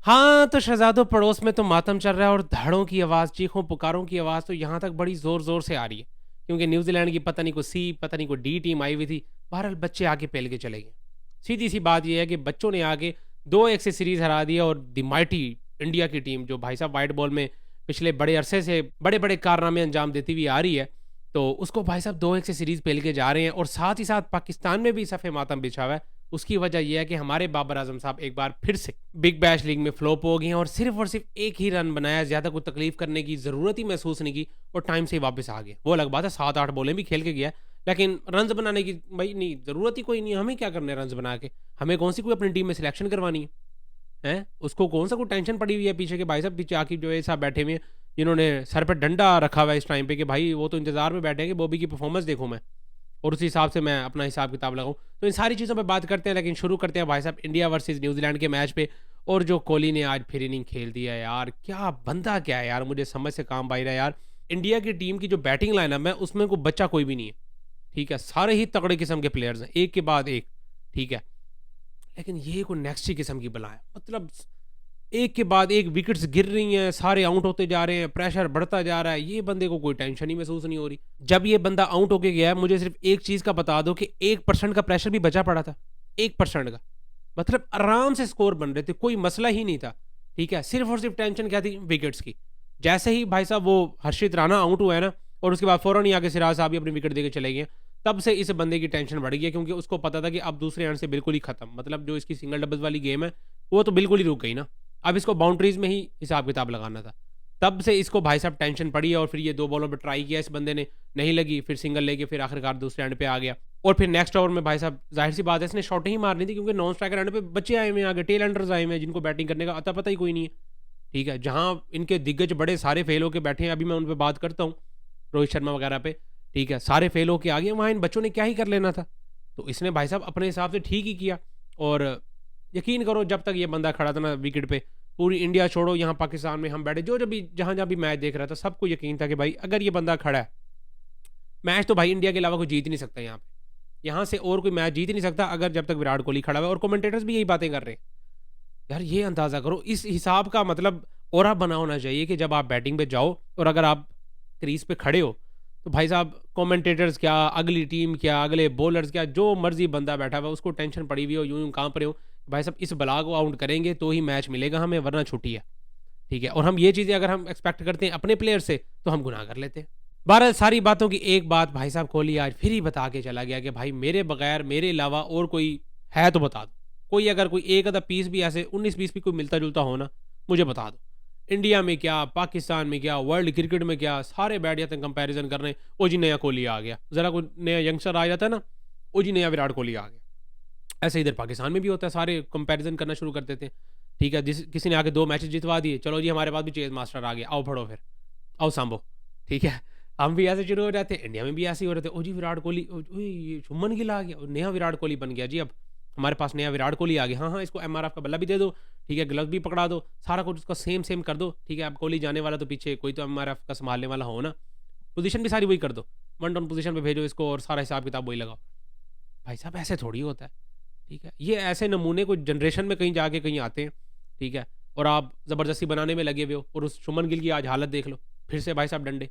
हाँ, तो शहज़ादों पड़ोस में तो मातम चल रहा है और धड़ों की आवाज़, चीखों पुकारों की आवाज़ तो यहाँ तक बड़ी ज़ोर-ज़ोर से आ रही है। क्योंकि न्यूज़ीलैंड की पता नहीं कोई सी, पता नहीं कोई डी टीम आई हुई थी। बहरहाल बच्चे आगे पेल के चले गए। सीधी-सी बात ये है कि बच्चों ने आगे 2-1 से सीरीज़ हरा दी है और द माइटी इंडिया की टीम जो भाई साहब व्हाइट बॉल में पिछले बड़े अरसे से बड़े-बड़े कारनामे अंजाम देती हुई आ रही है, तो उसको भाई साहब 2-1 से सीरीज़ पेल के जा रहे हैं और साथ ही साथ पाकिस्तान में भी सफ़े मातम बिछा हुआ है। उसकी वजह ये है कि हमारे बाबर आज़म साहब एक बार फिर से बिग बैश लीग में फ्लॉप हो गए हैं और सिर्फ एक ही रन बनाया, ज़्यादा कोई तकलीफ करने की ज़रूरत ही महसूस नहीं की और टाइम से ही वापस आ गए। वो अलग बात है 7-8 बॉलें भी खेल के गया, लेकिन रन्स बनाने की भई नहीं ज़रूरत ही कोई नहीं है, हमें क्या करने हैं रन्स बना के? हमें कौन-सी कोई अपनी टीम में सिलेक्शन करवानी है? हैं? उसको कौन-सा कोई टेंशन पड़ी हुई है पीछे के भाई साहब पीछे आकिब जो है साहब बैठे हुए हैं, जिन्होंने सर पे डंडा रखा हुआ है इस टाइम पे कि भाई वो तो इंतज़ार में बैठे हैं कि बॉबी की परफॉर्मेंस देखूँ मैं। और उसी हिसाब से मैं अपना हिसाब-किताब लगाऊँ। तो इन सारी चीज़ों पे बात करते हैं, लेकिन शुरू करते हैं भाई साहब इंडिया वर्सेस न्यूज़ीलैंड के मैच पे और जो कोहली ने आज फिर इनिंग खेल दिया है यार, क्या बंदा क्या है यार, मुझे समझ से काम बाहिर है यार। इंडिया की टीम की जो बैटिंग लाइनअप है, उसमें कोई बच्चा कोई भी नहीं है, ठीक है? सारे ही तगड़े किस्म के प्लेयर्स हैं, एक के बाद एक, ठीक है? लेकिन ये कोई नेक्स्ट ही किस्म की बला है। मतलब एक के बाद एक विकेट्स गिर रही हैं, सारे आउट होते जा रहे हैं, प्रेशर बढ़ता जा रहा है, ये बंदे को कोई टेंशन ही महसूस नहीं हो रही। जब ये बंदा आउट होके गया है, मुझे सिर्फ़ एक चीज़ का बता दो कि 1% का प्रेशर भी बचा पड़ा था, 1% का। मतलब आराम से स्कोर बन रहे थे, कोई मसला ही नहीं था, ठीक है? सिर्फ़ और सिर्फ़ टेंशन क्या थी? विकेट्स की। जैसे ही भाई साहब वो हर्षित राणा आउट हुआ है ना और उसके बाद फ़ौरन ही आके सिराज साहब भी अपनी विकेट देके चले गए, तब से इस बंदे की टेंशन बढ़ गई है क्योंकि उसको पता था कि अब दूसरे एंड से बिल्कुल ही खत्म। मतलब जो इसकी सिंगल डबल्स वाली गेम है, वो तो बिल्कुल ही रुक गई ना। अब इसको बाउंड्रीज़ में ही हिसाब-किताब लगाना था। तब से इसको भाई साहब टेंशन पड़ी है और फिर ये 2 बॉलों पे ट्राई किया इस बंदे ने, नहीं लगी, फिर सिंगल लेके फिर आखिरकार दूसरे एंड पे आ गया। और फिर नेक्स्ट ओवर में भाई साहब ज़ाहिर-सी बात है इसने शॉटें ही मारनी थी क्योंकि नॉन स्ट्राइकर एंड पे बच्चे आए हुए हैं आगे, टेल एंडर्स आए हुए हैं जिनको बैटिंग करने का अता-पता ही कोई नहीं है। ठीक है? जहाँ इनके दिग्गज बड़े सारे फेल होके बैठे हैं, अभी मैं उन पे बात करता हूँ, रोहित शर्मा वगैरह पे, ठीक है? सारे फेल होके आ गए, वहाँ इन बच्चों ने क्या ही कर लेना था। तो इसने भाई साहब अपने हिसाब से ठीक ही किया और यकीन करो जब तक ये बंदा खड़ा था ना विकेट पे, पूरी इंडिया छोड़ो यहाँ पाकिस्तान में हम बैठे जो भी जहाँ-जहाँ भी मैच देख रहा था, सबको यकीन था कि भाई अगर ये बंदा खड़ा है, मैच तो भाई इंडिया के अलावा कोई जीत ही नहीं सकता यहाँ पे। यहाँ से और कोई मैच जीत ही नहीं सकता अगर जब तक विराट कोहली खड़ा हुआ है और कमेंटेटर्स भी यही बातें कर रहे हैं। यार ये अंदाज़ा करो इस हिसाब का मतलब ऑरा बना होना चाहिए कि जब आप बैटिंग पे जाओ और अगर आप क्रीज पे खड़े हो तो भाई साहब कमेंटेटर्स क्या अगली टीम क्या अगले बॉलर्स क्या जो मर्जी बंदा बैठा हुआ उसको टेंशन पड़ी हुई हो यूं यूं कहाँ पर हो भाई साहब इस बला को आउट करेंगे तो ही मैच मिलेगा हमें वरना छुट्टी है ठीक है और हम ये चीज़ें अगर हम एक्सपेक्ट करते हैं अपने प्लेयर से तो हम गुनाह कर लेते हैं बहरहाल सारी बातों की एक बात भाई साहब कोहली आज फिर ही बता के चला गया कि भाई मेरे बगैर मेरे अलावा और कोई है तो बता दो कोई अगर कोई एक आधा पीस भी ऐसे 19-20 भी कोई मिलता-जुलता हो ना, मुझे बता दो। इंडिया में क्या, पाकिस्तान में क्या, वर्ल्ड क्रिकेट में क्या, सारे बैठ जाते हैं कंपैरिज़न करने, ओ जी नया कोहली आ गया। ज़रा कोई नया यंगस्टर आ जाता है ना, ओ जी नया विराट कोहली आ गया। ऐसे इधर पाकिस्तान में भी होता है, सारे कंपैरिज़न करना शुरू कर देते हैं। ठीक है, जिस किसी ने आके 2 मैचेज़ जितवा दिए, चलो जी हमारे पास भी चेज़ मास्टर आ गया, आओ पढ़ो फिर, आओ साम्भो। ठीक है, हम भी ऐसे शुरू हो जाते हैं, इंडिया में भी ऐसे ही हो रहे थे, ओ जी विराट कोहली, ओ ये शुभमन गिल आ गया, नया विराट कोहली बन गया जी अब। हमारे पास नया विराट कोहली आ गया। हाँ, हाँ, इसको एमआरएफ का बल्ला भी दे दो, ठीक है, ग्लव्स भी पकड़ा दो, सारा कुछ उसका सेम कर दो, ठीक है। अब कोहली जाने वाला तो पीछे कोई तो एमआरएफ का सँभालने वाला हो ना। पोज़ीशन भी सारी वही कर दो, वन डाउन पोज़ीशन पे भेजो इसको और सारा हिसाब-किताब वही लगाओ। भाई साहब ऐसे थोड़ी होता है, ठीक है। ये ऐसे नमूने कुछ जनरेशन में कहीं जाके कहीं आते हैं, ठीक है। और आप ज़बरदस्ती बनाने में लगे हुए हो और उस शुभमन गिल की आज हालत देख लो, फिर से भाई साहब डंडे।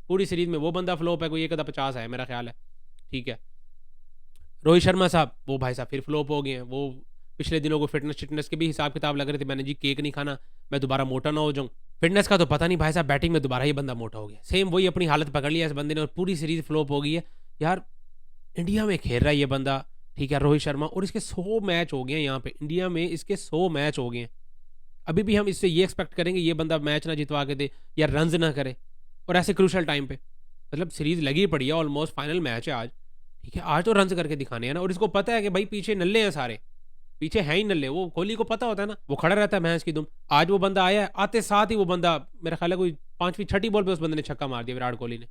पूरी सीरीज़ में वो बंदा फ्लॉप है, कोई एक आधा 50 है मेरा ख़्याल है, ठीक है। रोहित शर्मा साहब, वो भाई साहब फिर फ्लॉप हो गए हैं। वो पिछले दिनों को फ़िटनेस-शिटनेस के भी हिसाब-किताब लग रहे थे। मैंने जी केक नहीं खाना, मैं दोबारा मोटा ना हो जाऊँ। फ़िटनेस का तो पता नहीं भाई साहब बैटिंग में दोबारा ये बंदा मोटा हो गया। सेम वही अपनी हालत पकड़ लिया इस बंदे ने और पूरी सीरीज़ फ्लॉप हो गई है। यार इंडिया में खेल रहा है ये बंदा, ठीक है, रोहित शर्मा और इसके 100 मैच हो गए हैं यहाँ पे। इंडिया में इसके 100 मैच हो गए हैं। अभी भी हम इससे ये एक्सपेक्ट करेंगे ये बंदा मैच ना जितवा के दे या रन्स ना करे और ऐसे क्रूशियल टाइम पे। मतलब सीरीज़ लगी पड़ी है ऑलमोस्ट फाइनल मैच है आज। ठीक है, आज तो रन्स करके दिखाने हैं ना और इसको पता है कि भाई पीछे नल्ले हैं सारे। पीछे हैं ही नल्ले, वो कोहली को पता होता है ना, वो खड़ा रहता है भैंस की दुम। आज वो बंदा आया है, आते साथ ही वो बंदा मेरा ख़्याल है कोई 5वीं 6ठी बॉल पे उस बंदे ने छक्का मार दिया विराट कोहली ने।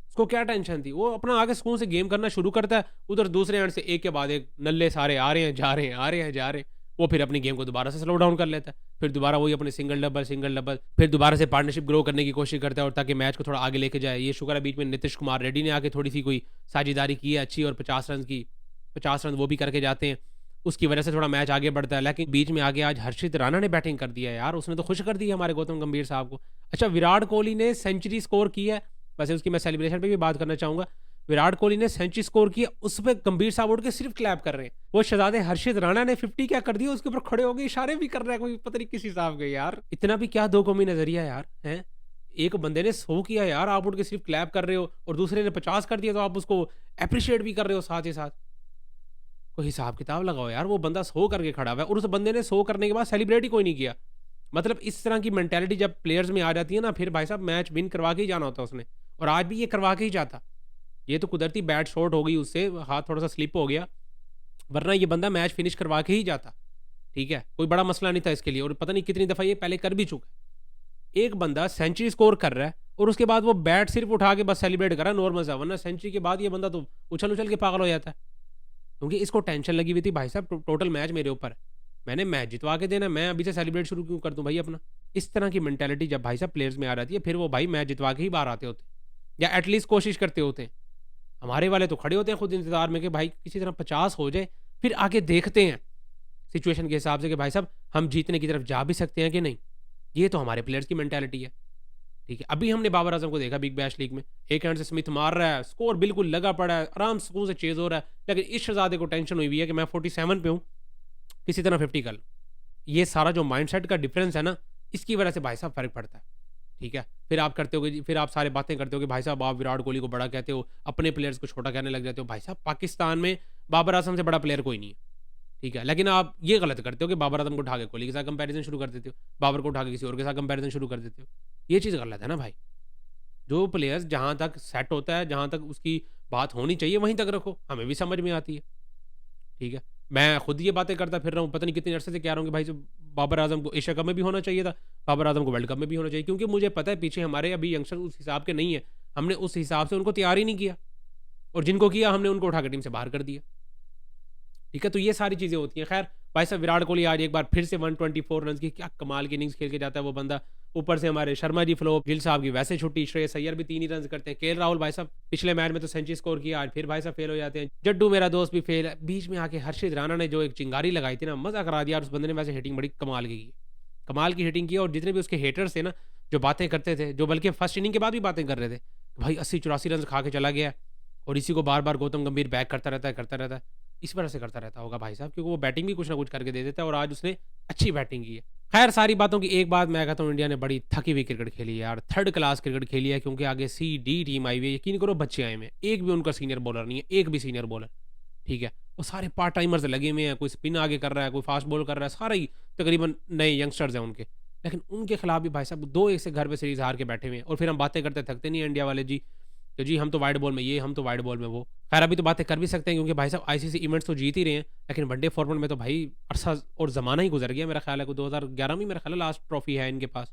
उसको क्या टेंशन थी? वो अपना आगे सुकून से गेम करना शुरू करता है, उधर दूसरे एंड से एक के बाद एक नल्ले सारे आ रहे हैं, जा रहे हैं, आ रहे हैं, जा रहे हैं। वो फिर अपनी गेम को दोबारा से स्लो डाउन कर लेता है। फिर दोबारा वही अपने सिंगल डबल, फिर दोबारा से पार्टनरशिप ग्रो करने की कोशिश करता है और ताकि मैच को थोड़ा आगे लेके जाए। ये शुक्र है बीच में नीतीश कुमार रेड्डी ने आके थोड़ी-सी कोई साझेदारी की है अच्छी और 50 रन की 50 रन वो भी करके जाते हैं। उसकी वजह से थोड़ा मैच आगे बढ़ता है। लेकिन बीच में आगे आज हर्षित राणा ने बैटिंग कर दिया है यार, उसने तो खुश कर दिया हमारे गौतम गंभीर साहब को। अच्छा, विराट कोहली ने सेंचुरी स्कोर की है, वैसे उसकी मैं सेलिब्रेशन पे भी बात करना चाहूँगा। विराट कोहली ने सेंचुरी स्कोर की है, उस पे गंभीर साहब उठ के सिर्फ क्लैप कर रहे हैं। वो शहजादे हर्षित राणा ने 50 क्या कर दिया, उसके ऊपर खड़े हो गए, इशारे भी कर रहा है, कोई पता नहीं किस हिसाब के यार। इतना भी क्या दो कौमी नजरिया यार, हैं? एक बंदे ने 100 किया यार, आप उठ के सिर्फ क्लैप कर रहे हो, और दूसरे ने 50 कर दिया तो आप उसको एप्रिशिएट भी कर रहे हो साथ ही साथ। कोई हिसाब किताब लगाओ यार, वो बंदा 100 करके खड़ा हुआ है और उस बंदे ने 100 करने के बाद सेलिब्रेट ही कोई नहीं किया। मतलब इस तरह की मेंटालिटी जब प्लेयर्स में आ जाती है ना, फिर भाई साहब मैच विन करवा के ही जाना होता है उसने, और आज भी ये करवा के ही जाता। ये तो कुदरती बैट शॉट हो गई उससे, हाथ थोड़ा सा स्लिप हो गया, वरना ये बंदा मैच फिनिश करवा के ही जाता। ठीक है, कोई बड़ा मसला नहीं था इसके लिए, और पता नहीं कितनी दफ़ा ये पहले कर भी चुका है। एक बंदा सेंचुरी स्कोर कर रहा है और उसके बाद वो बैट सिर्फ उठा के बस सेलिब्रेट कर रहा है, नॉर्मल सा, वरना सेंचुरी के बाद ये बंदा तो उछल उछल के पागल हो जाता है, क्योंकि इसको टेंशन लगी हुई थी भाई साहब, टोटल मैच मेरे ऊपर है, मैंने मैच जितवा के देना, मैं अभी से सेलिब्रेट शुरू क्यों कर दूं भाई अपना। इस तरह की मेंटालिटी जब भाई साहब प्लेयर्स में आ जाती है, फिर वो भाई मैच जितवा के ही बाहर आते होते हैं, या एटलीस्ट कोशिश करते होते हैं। हमारे वाले तो खड़े होते हैं खुद इंतजार में कि भाई किसी तरह 50 हो जाए, फिर आगे देखते हैं सिचुएशन के हिसाब से कि भाई साहब हम जीतने की तरफ जा भी सकते हैं कि नहीं। ये तो हमारे प्लेयर्स की मेंटालिटी है। ठीक है, अभी हमने बाबर आजम को देखा बिग बैश लीग में, एक हैंड से स्मिथ मार रहा है, स्कोर बिल्कुल लगा पड़ा है, आराम सुकून से चेज हो रहा है, लेकिन इस शहजादे को टेंशन हुई हुई है कि मैं 47 पे हूँ, किसी तरह 50 कर लूँ। ये सारा जो माइंडसेट का डिफरेंस है ना, इसकी वजह से भाई साहब फर्क पड़ता है। ठीक है, फिर आप करते हो, फिर आप सारे बातें करते हो कि भाई साहब आप विराट कोहली को बड़ा कहते हो, अपने प्लेयर्स को छोटा कहने लग जाते हो। भाई साहब पाकिस्तान में बाबर आजम से बड़ा प्लेयर कोई नहीं है। ठीक है, लेकिन आप ये गलत करते हो कि बाबर आजम को उठा के कोहली के साथ कंपैरिजन शुरू कर देते हो, बाबर को उठा के किसी और के साथ कंपैरिजन शुरू कर देते हो। ये चीज़ गलत है ना भाई। जो प्लेयर्स जहाँ तक सेट होता है, जहाँ तक उसकी बात होनी चाहिए वहीं तक रखो, हमें भी समझ में आती है। ठीक है, मैं खुद ये बातें करता फिर रहा हूँ, पता नहीं कितने अरसे से कह रहा हूँ कि भाई जो बाबर आजम को एशिया कप में भी होना चाहिए था, बाबर आजम को वर्ल्ड कप में भी होना चाहिए, क्योंकि मुझे पता है पीछे हमारे अभी यंगस्टर उस हिसाब के नहीं है, हमने उस हिसाब से उनको तैयार ही नहीं किया, और जिनको किया हमने उनको उठा के टीम से बाहर कर दिया। ठीक है, तो ये सारी चीज़ें होती हैं। खैर भाई साहब विराट कोहली आज एक बार फिर से 124 रन की क्या कमाल की इनिंग्स खेल के जाता है वो बंदा। ऊपर से हमारे शर्मा जी फ्लो, गिल साहब की वैसे छुट्टी, श्रेयस अय्यर भी 3 ही रन करते हैं, केएल राहुल भाई साहब पिछले मैच में तो सेंचुरी स्कोर किया, आज फिर भाई साहब फेल हो जाते हैं, जड्डू मेरा दोस्त भी फेल है। बीच में आके हर्षित राणा ने जो एक चिंगारी लगाई थी ना, मजा करा दिया, और उस बंदे ने वैसे हिटिंग बड़ी कमाल की कमाल की हिटिंग की। और जितने भी उसके हेटर्स थे ना, जो बातें करते थे, जो बल्कि फर्स्ट इनिंग के बाद भी बातें कर रहे थे, भाई 80-84 रन खा के चला गया, और इसी को बार बार गौतम गंभीर बैक करता रहता है। इस वजह से करता रहता होगा भाई साहब, क्योंकि वो बैटिंग भी कुछ ना कुछ करके दे देता है, और आज उसने अच्छी बैटिंग की है। खैर सारी बातों की एक बात मैं कहता हूँ, इंडिया ने बड़ी थकी हुई क्रिकेट खेली है यार, थर्ड क्लास क्रिकेट खेली है, क्योंकि आगे सी-डी टीम आई हुई है, यकीन करो बच्चे आए हुए हैं, एक भी उनका सीनियर बॉलर नहीं है, एक भी सीनियर बॉलर। ठीक है, वो सारे पार्ट टाइमर्स लगे हुए हैं, कोई स्पिन आगे कर रहा है, कोई फास्ट बॉल कर रहा है, सारे ही तकरीबन नए यंगस्टर्स हैं उनके, लेकिन उनके खिलाफ भी भाई साहब 2-1 से घर पे सीरीज हार के बैठे हुए हैं, और फिर हम बातें करते थकते नहीं है इंडिया वाले जी, तो जी हम तो वाइड बॉल में ये, हम तो वाइड बॉल में वो। खैर अभी तो बातें कर भी सकते हैं, क्योंकि भाई साहब आईसीसी इवेंट्स तो जीत ही रहे हैं, लेकिन वनडे फॉर्मेट में तो भाई अरसा और ज़माना ही गुजर गया, मेरा ख्याल है को 2011 में मेरा ख्याल है लास्ट ट्रॉफी है इनके पास,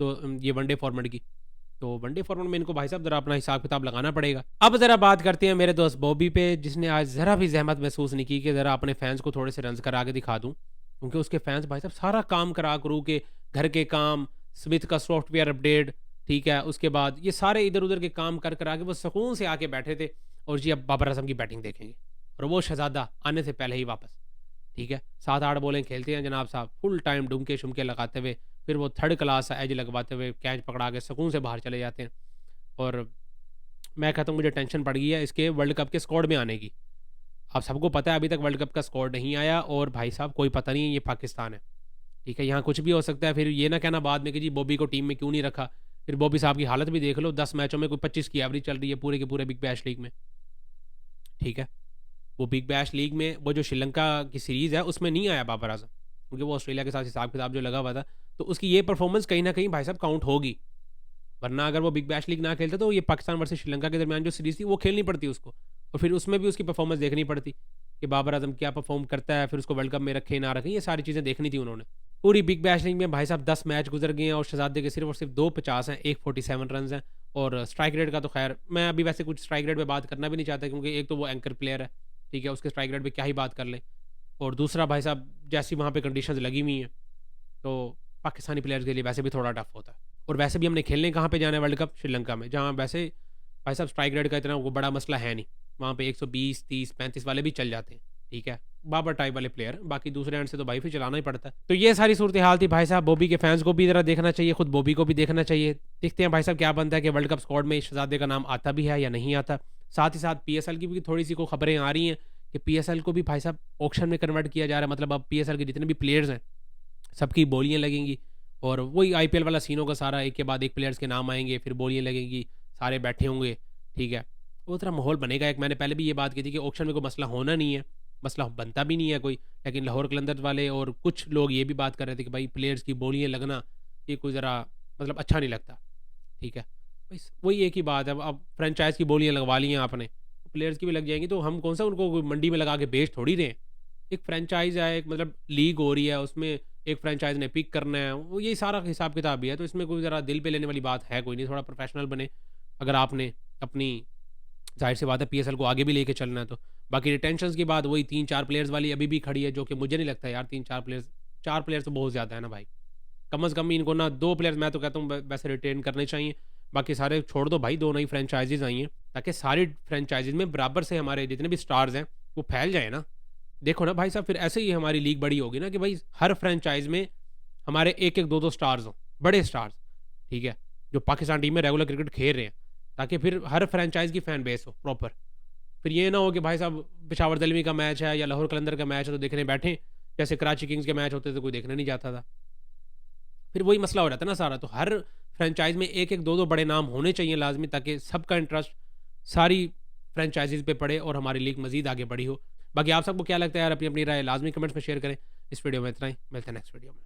तो ये वनडे फॉर्मेट की, तो वनडे फॉर्मेट में इनको भाई साहब ज़रा अपना हिसाब किताब लगाना पड़ेगा। अब ज़रा बात करते हैं मेरे दोस्त बॉबी पे, जिसने आज ज़रा भी जहमत महसूस नहीं की कि ज़रा अपने फैंस को थोड़े से रन करा के दिखा दूँ, क्योंकि उसके फैंस भाई साहब सारा काम करा करू के, घर के काम, स्मिथ का सॉफ्टवेयर अपडेट, ठीक है, उसके बाद ये सारे इधर उधर के काम कर आके वो सुकून से आके बैठे थे, और जी अब बाबर आजम की बैटिंग देखेंगे, और वो शहजादा आने से पहले ही वापस। ठीक है, 7-8 बॉलें खेलते हैं जनाब साहब, फुल टाइम डुमके शुमके लगाते हुए, फिर वो थर्ड क्लास एज लगवाते हुए कैच पकड़ा के सुकून से बाहर चले जाते हैं। और मैं कहता हूँ मुझे टेंशन पड़ गई है इसके वर्ल्ड कप के स्क्वाड में आने की। आप सबको पता है अभी तक वर्ल्ड कप का स्क्वाड नहीं आया, और भाई साहब कोई पता नहीं है, ये पाकिस्तान है। ठीक है, यहाँ कुछ भी हो सकता है, फिर ये ना कहना बाद में कि जी बॉबी को टीम में क्यों नहीं रखा। फिर बॉबी साहब की हालत भी देख लो, 10 मैचों में कोई 25 की एवरेज चल रही है पूरे के पूरे बिग बैश लीग में। ठीक है, वो बिग बैश लीग में वो जो श्रीलंका की सीरीज़ है उसमें नहीं आया बाबर आजम, क्योंकि वो ऑस्ट्रेलिया के साथ हिसाब किताब जो लगा हुआ था, तो उसकी ये परफॉर्मेंस कहीं ना कहीं भाई साहब काउंट होगी, वरना अगर वो बिग बैश लीग ना खेलते तो ये पाकिस्तान वर्सेस श्रीलंका के दरमियान जो सीरीज़ थी वो खेलनी पड़ती उसको, और फिर उसमें भी उसकी परफॉर्मेंस देखनी पड़ती कि बाबर आजम क्या परफॉर्म करता है, फिर उसको वर्ल्ड कप में रखे ना रखें, ये सारी चीज़ें देखनी थी उन्होंने। पूरी बिग बैश लीग में भाई साहब 10 मैच गुजर गए हैं, और शहजादे के सिर्फ और सिर्फ 2 50 हैं, 1 47 रन हैं, और स्ट्राइक रेट का तो खैर मैं अभी वैसे कुछ स्ट्राइक रेट पे बात करना भी नहीं चाहता, क्योंकि एक तो वो एंकर प्लेयर है, ठीक है, उसके स्ट्राइक रेट पे क्या ही बात कर ले, और दूसरा भाई साहब जैसी वहाँ पे कंडीशंस लगी हुई हैं, तो पाकिस्तानी प्लेयर्स के लिए वैसे भी थोड़ा टफ होता है, और वैसे भी हमने खेलने कहाँ पे जाना है वर्ल्ड कप, श्रीलंका में, जहाँ वैसे भाई साहब स्ट्राइक रेट का इतना वो बड़ा मसला है नहीं, वहाँ पे 120 30 35 वाले भी चल जाते हैं। ठीक है, बाबर टाइप वाले प्लेयर, बाकी दूसरे एंड से तो भाई फिर चलाना ही पड़ता है। तो ये सारी सूरत हाल थी भाई साहब। बॉबी के फैंस को भी ज़रा देखना चाहिए, खुद बॉबी को भी देखना चाहिए। देखते हैं भाई साहब क्या बनता है कि वर्ल्ड कप स्क्वाड में शहजादे का नाम आता भी है या नहीं आता। साथ ही साथ पीएसएल की भी थोड़ी सी को खबरें आ रही हैं कि पीएसएल को भी भाई साहब ऑक्शन में कन्वर्ट किया जा रहा है। मतलब अब पीएसएल के जितने भी प्लेयर्स हैं सबकी बोलियाँ लगेंगी, और वही आईपीएल वाला सीन होगा सारा, एक के बाद एक प्लेयर्स के नाम आएंगे, फिर बोलियाँ लगेंगी, सारे बैठे होंगे। ठीक है, वो तरह माहौल बनेगा एक। मैंने पहले भी ये बात की थी कि ऑक्शन में कोई मसला होना नहीं है, मसला बनता भी नहीं है कोई। लेकिन लाहौर कलंदर वाले और कुछ लोग ये भी बात कर रहे थे कि भाई प्लेयर्स की बोलियाँ लगना ये कोई ज़रा मतलब अच्छा नहीं लगता। ठीक है, बस वही एक ही बात है। अब फ्रेंचाइज की बोलियाँ लगवा ली हैं आपने, प्लेयर्स की भी लग जाएंगी, तो हम कौन सा उनको कोई मंडी में लगा के बेच थोड़ी रहे हैं। एक फ्रेंचाइज है, एक मतलब लीग हो रही है, उसमें एक फ्रेंचाइज ने पिक करना है, वो यही सारा हिसाब किताब भी है। तो इसमें कोई ज़रा दिल पे लेने वाली बात है कोई नहीं। थोड़ा प्रोफेशनल बने अगर आपने अपनी, जाहिर सी बात है पीएसएल को आगे भी लेके चलना है। तो बाकी रिटेंशन की बात वही 3-4 प्लेयर्स वाली अभी भी खड़ी है, जो कि मुझे नहीं लगता यार 3-4 प्लेयर्स, 4 प्लेयर्स तो बहुत ज़्यादा है ना भाई। कम अज़ कम इनको ना 2 प्लेयर्स मैं तो कहता हूँ वैसे रिटेन करने चाहिए। बाकी सारे छोड़ दो भाई, 2 नई फ्रेंचाइजीज आई हैं, ताकि सारी फ्रेंचाइजीज में बराबर से हमारे जितने भी स्टार्स हैं वो फैल जाए ना। देखो ना भाई साहब, फिर ऐसे ही हमारी लीग बड़ी होगी ना कि भाई हर फ्रेंचाइज में हमारे एक एक दो दो स्टार्स हों, बड़े स्टार्स। ठीक है, जो पाकिस्तान टीम में रेगुलर क्रिकेट खेल रहे हैं, ताकि फिर हर फ्रेंचाइज की फैन बेस हो प्रॉपर। फिर ये ना हो कि भाई साहब पेशावर दलवी का मैच है या लाहौर कलंदर का मैच है तो देखने बैठे, जैसे कराची किंग्स के मैच होते थे कोई देखने नहीं जाता था। फिर वही मसला हो जाता है ना सारा। तो हर फ्रेंचाइज में एक एक दो दो बड़े नाम होने चाहिए लाजमी, ताकि सबका इंटरेस्ट सारी फ्रेंचाइजीज पे पड़े और हमारी लीग मजीद आगे बढ़ी हो। बाकी आप सबको क्या लगता है यार, अपनी अपनी राय लाजमी कमेंट्स में शेयर करें। इस वीडियो में इतना ही, मिलते हैं नेक्स्ट वीडियो में।